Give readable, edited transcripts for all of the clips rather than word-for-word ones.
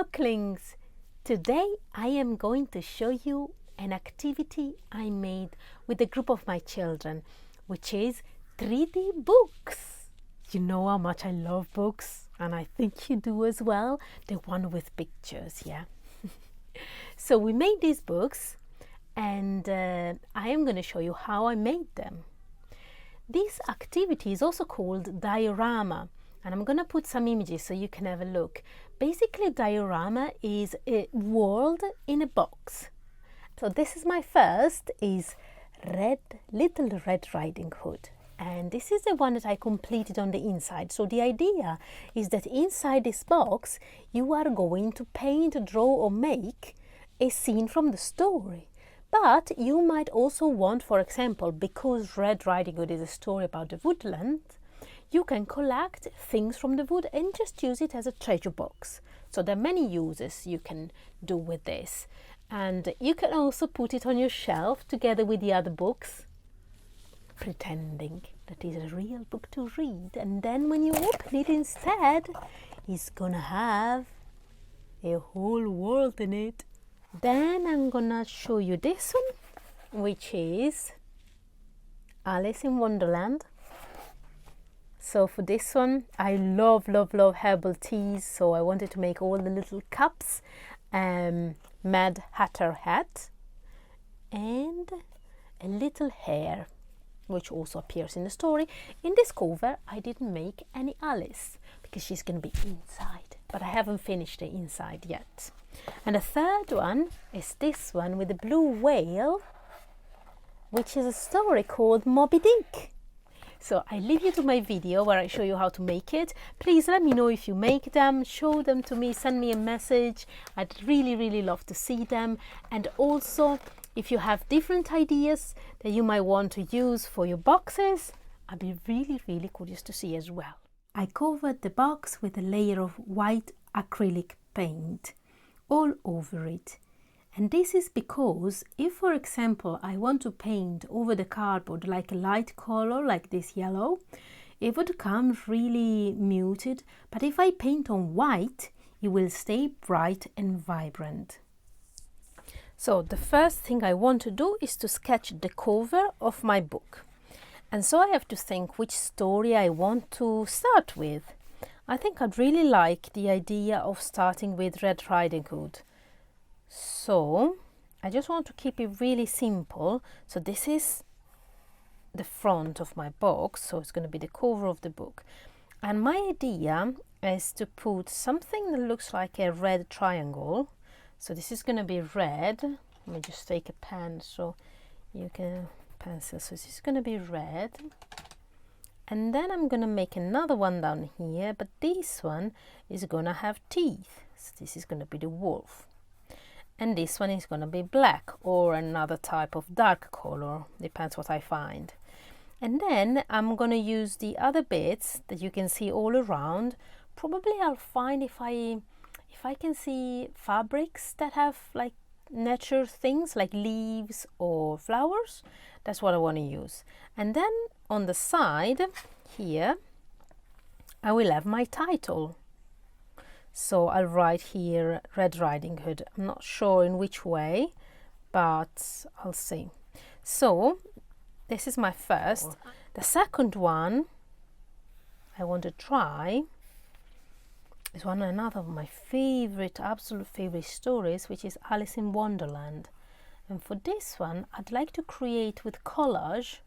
Oaklings! Today I am going to show you an activity I made with a group of my children, which is 3D books. You know how much I love books, and I think you do as well, the one with pictures, yeah? So we made these books, and I am going to show you how I made them. This activity is also called diorama, and I'm going to put some images so you can have a look. Basically, diorama is a world in a box. So this is my first, is Little Red Riding Hood. And this is the one that I completed on the inside. So the idea is that inside this box, you are going to paint, draw or make a scene from the story. But you might also want, for example, because Red Riding Hood is a story about the woodland, you can collect things from the wood and just use it as a treasure box. So there are many uses you can do with this. And you can also put it on your shelf together with the other books, pretending that it's a real book to read. And then when you open it instead, it's gonna have a whole world in it. Then I'm gonna show you this one, which is Alice in Wonderland. So for this one, I love herbal teas, so I wanted to make all the little cups, Mad Hatter hat, and a little hare, which also appears in the story. In this cover, I didn't make any Alice, because she's going to be inside, but I haven't finished the inside yet. And the third one is this one with the blue whale, which is a story called Moby Dick. So I leave you to my video where I show you how to make it. Please let me know if you make them, show them to me, send me a message. I'd really love to see them. And also, if you have different ideas that you might want to use for your boxes, I'd be really curious to see as well. I covered the box with a layer of white acrylic paint all over it. And this is because if, for example, I want to paint over the cardboard like a light color, like this yellow, it would come really muted. But if I paint on white, it will stay bright and vibrant. So the first thing I want to do is to sketch the cover of my book. And so I have to think which story I want to start with. I think I'd really like the idea of starting with Red Riding Hood. So I just want to keep it really simple. So this is the front of my box, so it's going to be the cover of the book. And my idea is to put something that looks like a red triangle. So this is going to be red. Let me just take a pen so you can pencil. So this is going to be red. And then I'm going to make another one down here, but this one is going to have teeth. So this is going to be the wolf. And this one is going to be black or another type of dark color, depends what I find. And then I'm going to use the other bits that you can see all around. Probably I'll find if I can see fabrics that have like nature things like leaves or flowers. That's what I want to use. And then on the side here, I will have my title. So I'll write here Red Riding Hood. I'm not sure in which way, but I'll see. So this is my first. The second one I want to try is another of my absolute favorite stories, which is Alice in Wonderland. And for this one, I'd like to create with collage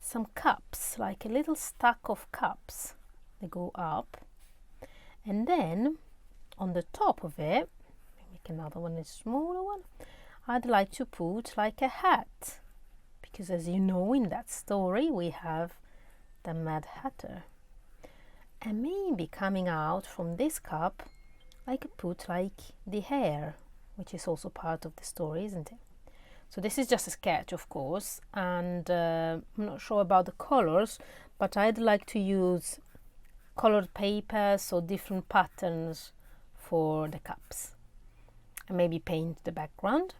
some cups, like a little stack of cups. They go up. And then on the top of it, make another one, a smaller one, I'd like to put like a hat. Because as you know, in that story, we have the Mad Hatter. And maybe coming out from this cup, I could put like the hare, which is also part of the story, isn't it? So this is just a sketch, of course, and I'm not sure about the colors, but I'd like to use colored papers or different patterns for the cups, and maybe paint the background.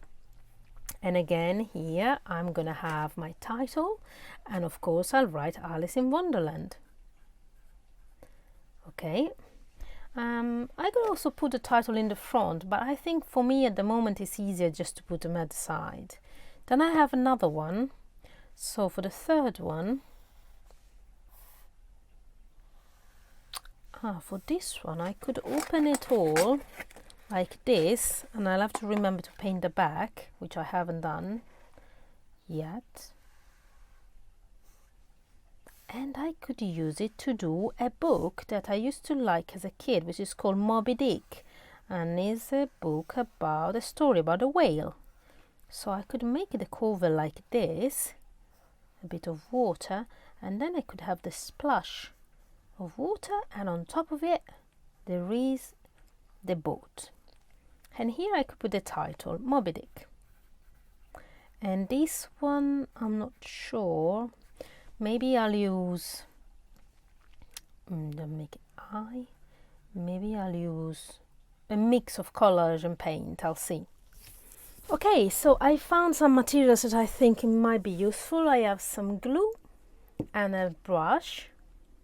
And again here I'm gonna have my title, and of course I'll write Alice in Wonderland. Okay, I could also put the title in the front, but I think for me at the moment it's easier just to put them at the side. Then I have another one. So for the third one, for this one I could open it all like this, and I'll have to remember to paint the back, which I haven't done yet. And I could use it to do a book that I used to like as a kid, which is called Moby Dick, and is a book about a story about a whale. So I could make the cover like this, a bit of water, and then I could have the splash of water, and on top of it there is the boat. And here I could put the title, Moby Dick. And this one, I'm not sure. Maybe I'll use, don't make it eye. Maybe I'll use a mix of collage and paint, I'll see. Okay, so I found some materials that I think might be useful. I have some glue and a brush,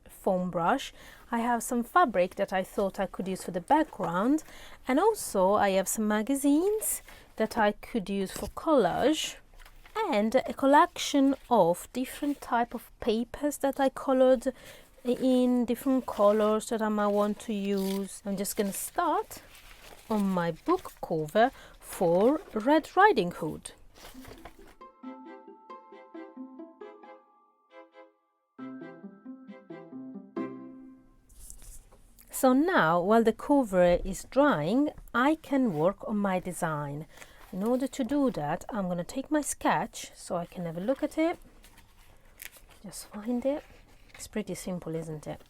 a foam brush. I have some fabric that I thought I could use for the background, and also I have some magazines that I could use for collage, and a collection of different type of papers that I colored in different colors that I might want to use. I'm just going to start on my book cover for Red Riding Hood. So now, while the cover is drying, I can work on my design. In order to do that, I'm going to take my sketch so I can have a look at it. Just find it. It's pretty simple, isn't it?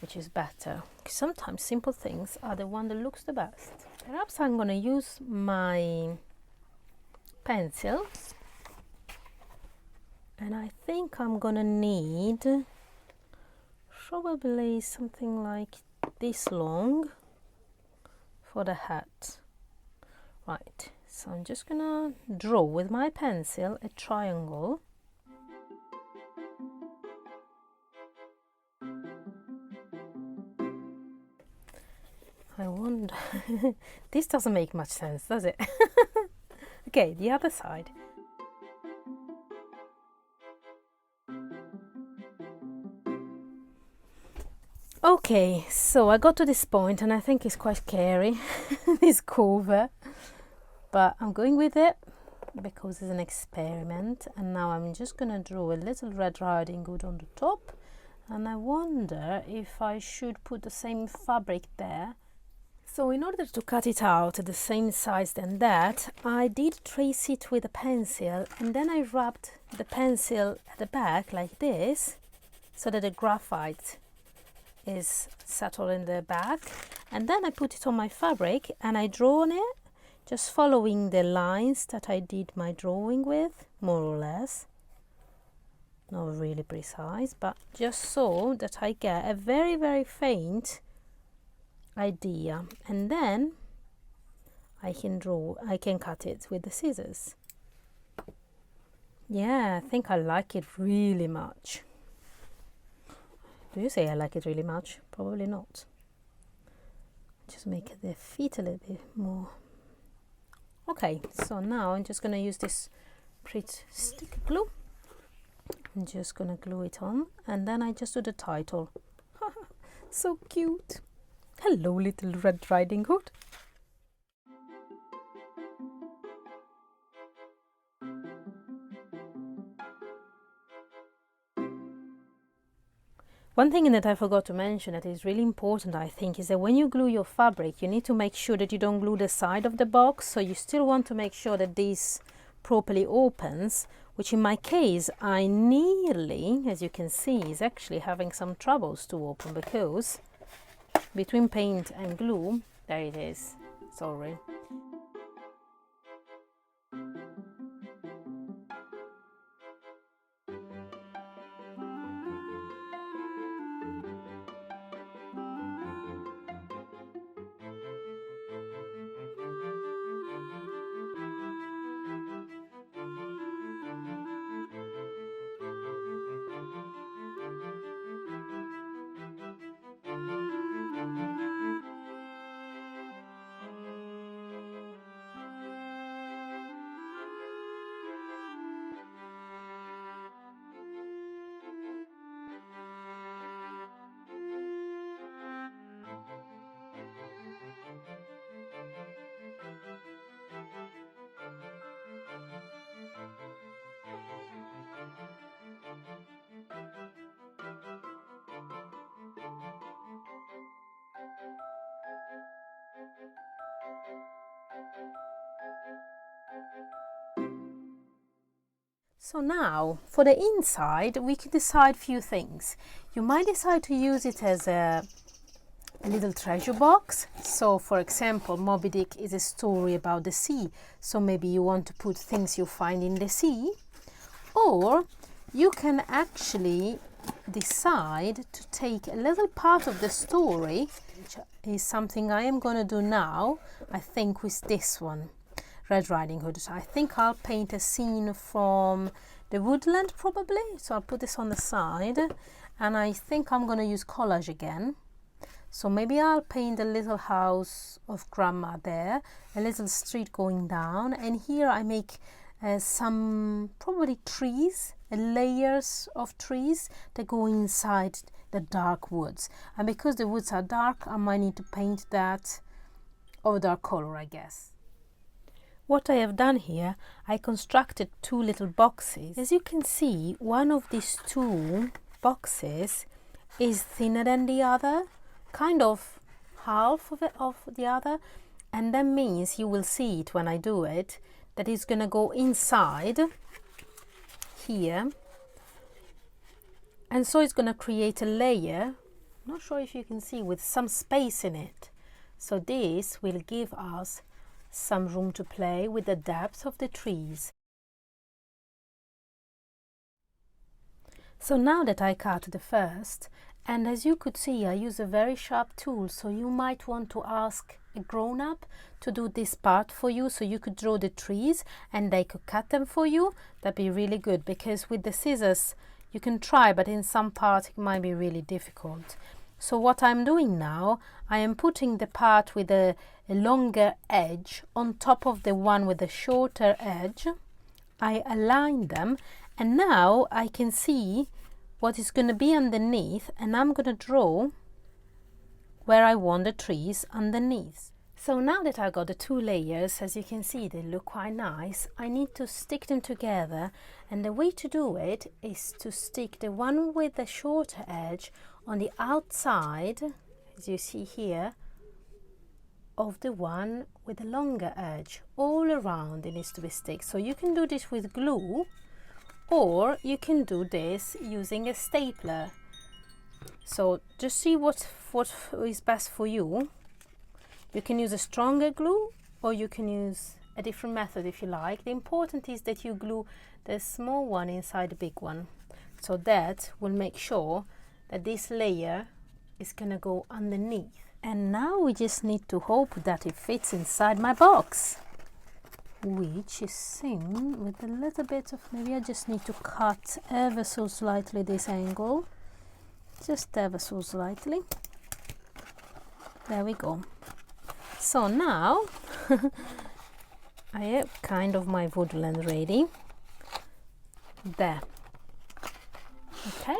Which is better. Sometimes simple things are the one that looks the best. Perhaps I'm going to use my pencil. And I think I'm going to need probably something like this long for the hat. Right, so I'm just gonna draw with my pencil a triangle. I wonder, this doesn't make much sense, does it? Okay, the other side. Okay, so I got to this point and I think it's quite scary, this cover, but I'm going with it because it's an experiment. And now I'm just gonna draw a little Red Riding Hood on the top, and I wonder if I should put the same fabric there. So in order to cut it out at the same size than that, I did trace it with a pencil, and then I wrapped the pencil at the back like this so that the graphite is settled in the back, and then I put it on my fabric and I draw on it, just following the lines that I did my drawing with, more or less. Not really precise, but just so that I get a very, very faint idea, and then I can cut it with the scissors. Yeah, I think I like it really much. Do you say I like it really much? Probably not. Just make the feet a little bit more. Okay, so now I'm just going to use this pretty stick glue. I'm just going to glue it on, and then I just do the title. So cute. Hello, little Red Riding Hood. One thing that I forgot to mention that is really important, I think, is that when you glue your fabric, you need to make sure that you don't glue the side of the box. So you still want to make sure that this properly opens, which in my case, I nearly, as you can see, is actually having some troubles to open because between paint and glue, there it is, sorry. So now for the inside we can decide few things. You might decide to use it as a little treasure box. So for example, Moby Dick is a story about the sea, so maybe you want to put things you find in the sea. Or you can actually decide to take a little part of the story, which is something I am going to do now, I think, with this one, Red Riding Hood. I think I'll paint a scene from the woodland probably, so I'll put this on the side, and I think I'm going to use collage again. So maybe I'll paint a little house of grandma there, a little street going down, and here I make some probably trees, layers of trees that go inside the dark woods. And because the woods are dark, I might need to paint that of a dark color, I guess. What I have done here, I constructed two little boxes. As you can see, one of these two boxes is thinner than the other, kind of half of it of the other, and that means you will see it when I do it, that is going to go inside here, and so it's going to create a layer, not sure if you can see, with some space in it. So this will give us some room to play with the depth of the trees. So now that I cut the first, and as you could see, I use a very sharp tool, so you might want to ask a grown-up to do this part for you, so you could draw the trees and they could cut them for you. That'd be really good, because with the scissors you can try, but in some parts it might be really difficult. So what I'm doing now, I am putting the part with a longer edge on top of the one with the shorter edge. I align them, and now I can see what is going to be underneath, and I'm going to draw where I want the trees underneath. So now that I got the two layers, as you can see, they look quite nice. I need to stick them together, and the way to do it is to stick the one with the shorter edge on the outside, as you see here, of the one with the longer edge. All around it needs to be stick. So you can do this with glue, or you can do this using a stapler. So just see what is best for you. You can use a stronger glue, or you can use a different method if you like. The important is that you glue the small one inside the big one, so that will make sure that this layer is gonna go underneath. And now we just need to hope that it fits inside my box, which is sewn with a little bit of, maybe I just need to cut ever so slightly this angle, just ever so slightly. There we go. So now I have kind of my woodland ready. There. Okay.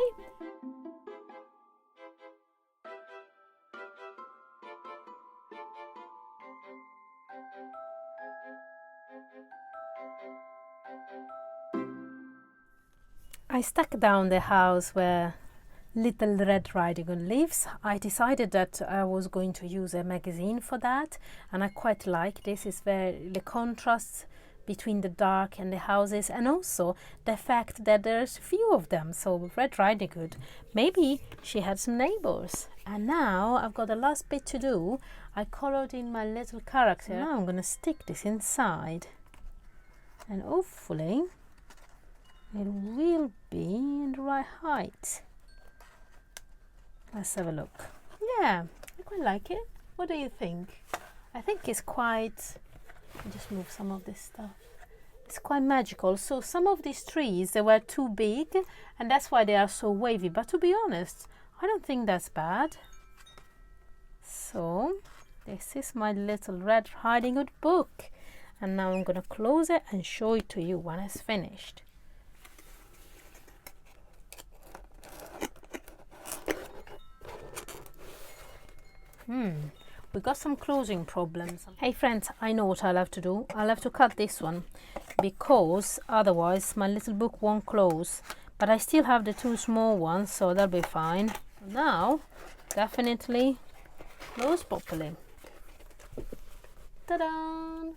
I stuck down the house where Little Red Riding Hood lives. I decided that I was going to use a magazine for that, and I quite like this. Is very the contrast between the dark and the houses, and also the fact that there's few of them. So Red Riding Hood, maybe she had some neighbors. And now I've got the last bit to do. I colored in my little character. Now I'm going to stick this inside, and hopefully it will be in the right height. Let's have a look. Yeah, I quite like it. What do you think? I think it's quite, I'll just move some of this stuff. It's quite magical. So some of these trees, they were too big, and that's why they are so wavy. But to be honest, I don't think that's bad. So this is my little Red Riding Hood book. And now I'm going to close it and show it to you when it's finished. We got some closing problems. Hey friends, I know what I'll have to do. I'll have to cut this one, because otherwise my little book won't close. But I still have the two small ones, so that'll be fine. Now, definitely close properly. Ta-da!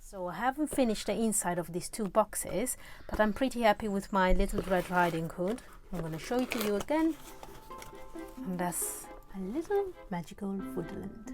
So I haven't finished the inside of these 2 boxes, but I'm pretty happy with my Little Red Riding Hood. I'm going to show it to you again. And that's a little magical woodland.